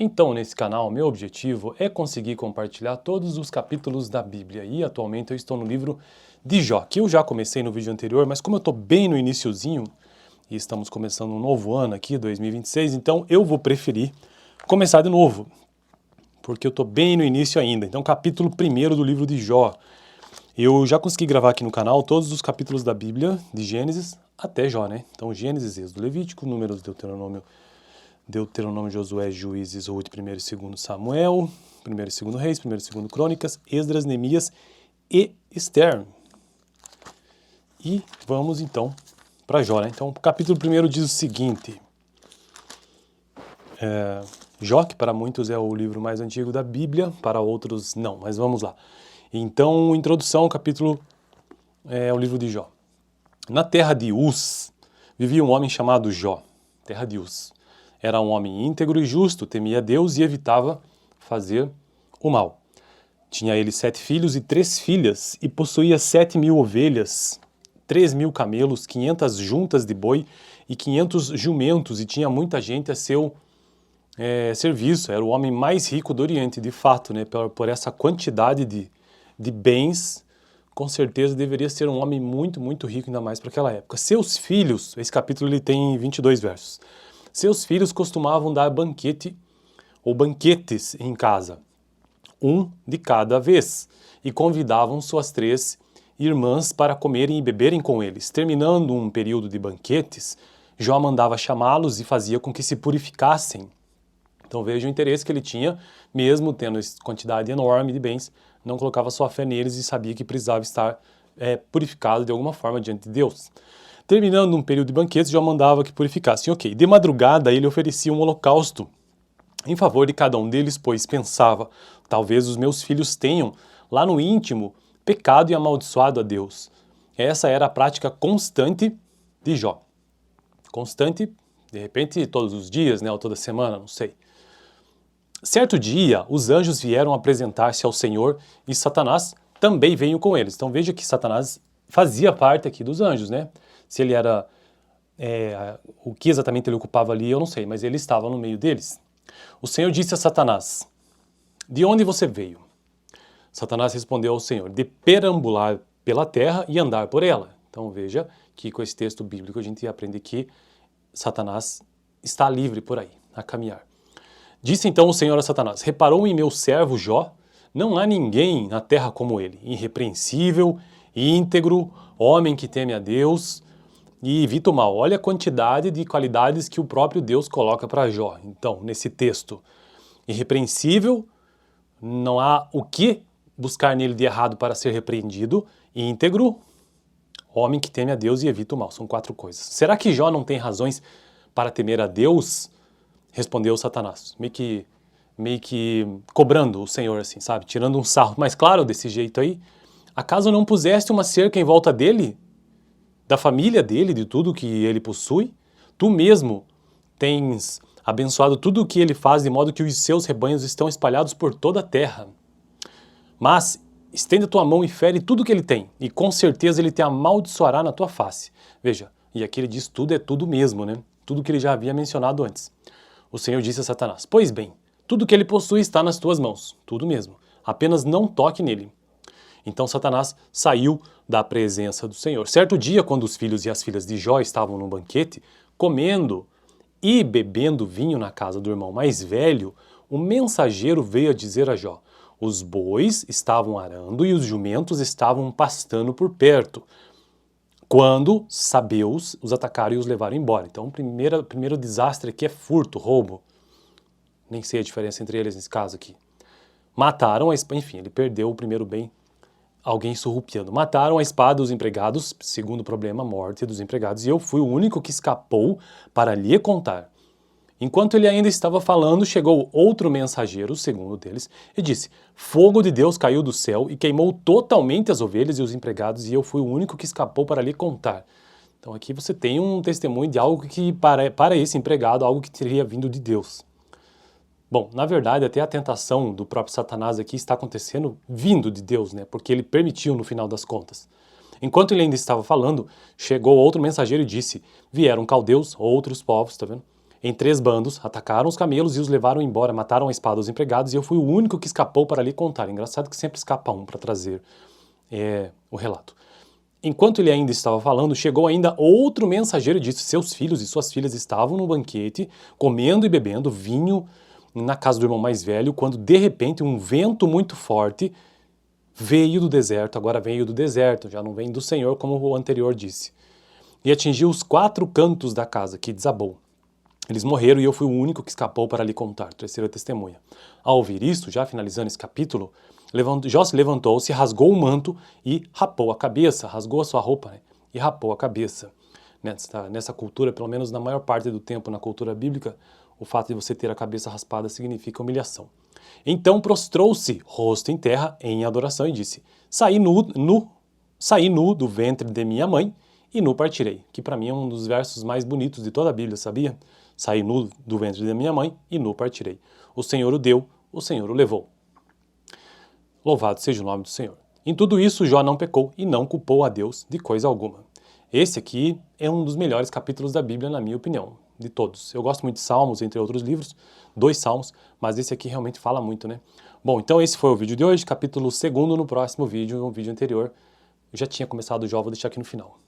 Então, nesse canal, meu objetivo é conseguir compartilhar todos os capítulos da Bíblia e atualmente eu estou no livro de Jó, que eu já comecei no vídeo anterior, mas como eu estou bem no iniciozinho e estamos começando um novo ano aqui, 2026, então eu vou preferir começar de novo, porque eu estou bem no início ainda. Então, capítulo 1º do livro de Jó. Eu já consegui gravar aqui no canal todos os capítulos da Bíblia, de Gênesis até Jó, né? Então, Gênesis, Êxodo, Levítico, Números, Deuteronômio, Josué, Juízes, Ruth, 1º e 2º Samuel, 1º e 2º Reis, 1º e 2º Crônicas, Esdras, Neemias e Esther. E vamos então para Jó, né? Então, o capítulo 1º diz o seguinte: Jó, que para muitos é o livro mais antigo da Bíblia, para outros não, mas vamos lá. Então, introdução, capítulo é o livro de Jó. Na terra de Uz vivia um homem chamado Jó, terra de Uz. Era um homem íntegro e justo, temia Deus e evitava fazer o mal. Tinha ele 7 filhos e 3 filhas, e possuía 7.000 ovelhas, 3.000 camelos, 500 juntas de boi e 500 jumentos, e tinha muita gente a seu serviço. Era o homem mais rico do Oriente, de fato, né? Por essa quantidade de bens, com certeza deveria ser um homem muito, muito rico, ainda mais para aquela época. Seus filhos, esse capítulo ele tem 22 versos. Seus filhos costumavam dar banquete ou banquetes em casa, um de cada vez, e convidavam suas 3 irmãs para comerem e beberem com eles. Terminando um período de banquetes, Jó mandava chamá-los e fazia com que se purificassem. Então veja o interesse que ele tinha, mesmo tendo essa quantidade enorme de bens, não colocava sua fé neles e sabia que precisava estar purificado de alguma forma diante de Deus. Terminando um período de banquetes, Jó mandava que purificassem. Ok, de madrugada ele oferecia um holocausto em favor de cada um deles, pois pensava, talvez os meus filhos tenham, lá no íntimo, pecado e amaldiçoado a Deus. Essa era a prática constante de Jó. Constante, de repente, todos os dias, né, ou toda semana, não sei. Certo dia, os anjos vieram apresentar-se ao Senhor e Satanás também veio com eles. Então veja que Satanás fazia parte aqui dos anjos, né? Se ele era, o que exatamente ele ocupava ali, eu não sei, mas ele estava no meio deles. O Senhor disse a Satanás: de onde você veio? Satanás respondeu ao Senhor: de perambular pela terra e andar por ela. Então veja que com esse texto bíblico a gente aprende que Satanás está livre por aí, a caminhar. Disse então o Senhor a Satanás: reparou em meu servo Jó? Não há ninguém na terra como ele, irrepreensível, íntegro, homem que teme a Deus e evita o mal. Olha a quantidade de qualidades que o próprio Deus coloca para Jó. Então, nesse texto, irrepreensível, não há o que buscar nele de errado para ser repreendido, íntegro, homem que teme a Deus e evita o mal. São 4 coisas. Será que Jó não tem razões para temer a Deus? Respondeu Satanás, meio que cobrando o Senhor, assim, sabe? Tirando um sarro. Mas claro, desse jeito aí, acaso não puseste uma cerca em volta dele? Da família dele, de tudo que ele possui? Tu mesmo tens abençoado tudo o que ele faz, de modo que os seus rebanhos estão espalhados por toda a terra. Mas estende a tua mão e fere tudo o que ele tem, e com certeza ele te amaldiçoará na tua face. Veja, e aqui ele diz tudo é tudo mesmo, né? Tudo que ele já havia mencionado antes. O Senhor disse a Satanás: pois bem, tudo que ele possui está nas tuas mãos, tudo mesmo, apenas não toque nele. Então Satanás saiu da presença do Senhor. Certo dia, quando os filhos e as filhas de Jó estavam num banquete, comendo e bebendo vinho na casa do irmão mais velho, o mensageiro veio a dizer a Jó: os bois estavam arando e os jumentos estavam pastando por perto, quando sabeus os atacaram e os levaram embora. Então o primeiro desastre aqui é furto, roubo. Nem sei a diferença entre eles nesse caso aqui. Mataram a espada, enfim, ele perdeu o primeiro bem, alguém surrupiando. Mataram a espada os empregados, segundo problema, a morte dos empregados, e eu fui o único que escapou para lhe contar. Enquanto ele ainda estava falando, chegou outro mensageiro, segundo deles, e disse: fogo de Deus caiu do céu e queimou totalmente as ovelhas e os empregados, e eu fui o único que escapou para lhe contar. Então aqui você tem um testemunho de algo que, para esse empregado, algo que teria vindo de Deus. Bom, na verdade, até a tentação do próprio Satanás aqui está acontecendo vindo de Deus, né? Porque ele permitiu no final das contas. Enquanto ele ainda estava falando, chegou outro mensageiro e disse: vieram caldeus, outros povos, tá vendo? em 3 bandos, atacaram os camelos e os levaram embora, mataram a espada os empregados, e eu fui o único que escapou para lhe contar. Engraçado que sempre escapa um para trazer o relato. Enquanto ele ainda estava falando, chegou ainda outro mensageiro e disse: seus filhos e suas filhas estavam no banquete, comendo e bebendo vinho na casa do irmão mais velho, quando de repente um vento muito forte veio do deserto, agora veio do deserto, já não vem do Senhor como o anterior disse, e atingiu os 4 cantos da casa, que desabou. Eles morreram e eu fui o único que escapou para lhe contar. Terceira testemunha. Ao ouvir isto, já finalizando esse capítulo, Jó se levantou-se, rasgou o manto e rapou a cabeça, rasgou a sua roupa, né? E rapou a cabeça. Nessa cultura, pelo menos na maior parte do tempo na cultura bíblica, o fato de você ter a cabeça raspada significa humilhação. Então prostrou-se, rosto em terra, em adoração e disse: saí nu do ventre de minha mãe e nu partirei. Que para mim é um dos versos mais bonitos de toda a Bíblia, sabia? Saí nu do ventre de minha mãe e nu partirei. O Senhor o deu, o Senhor o levou. Louvado seja o nome do Senhor. Em tudo isso, Jó não pecou e não culpou a Deus de coisa alguma. Esse aqui é um dos melhores capítulos da Bíblia, na minha opinião, de todos. Eu gosto muito de Salmos, entre outros livros, 2 Salmos, mas esse aqui realmente fala muito, né? Bom, então esse foi o vídeo de hoje, capítulo 2º no próximo vídeo, um vídeo anterior. Eu já tinha começado o Jó, vou deixar aqui no final.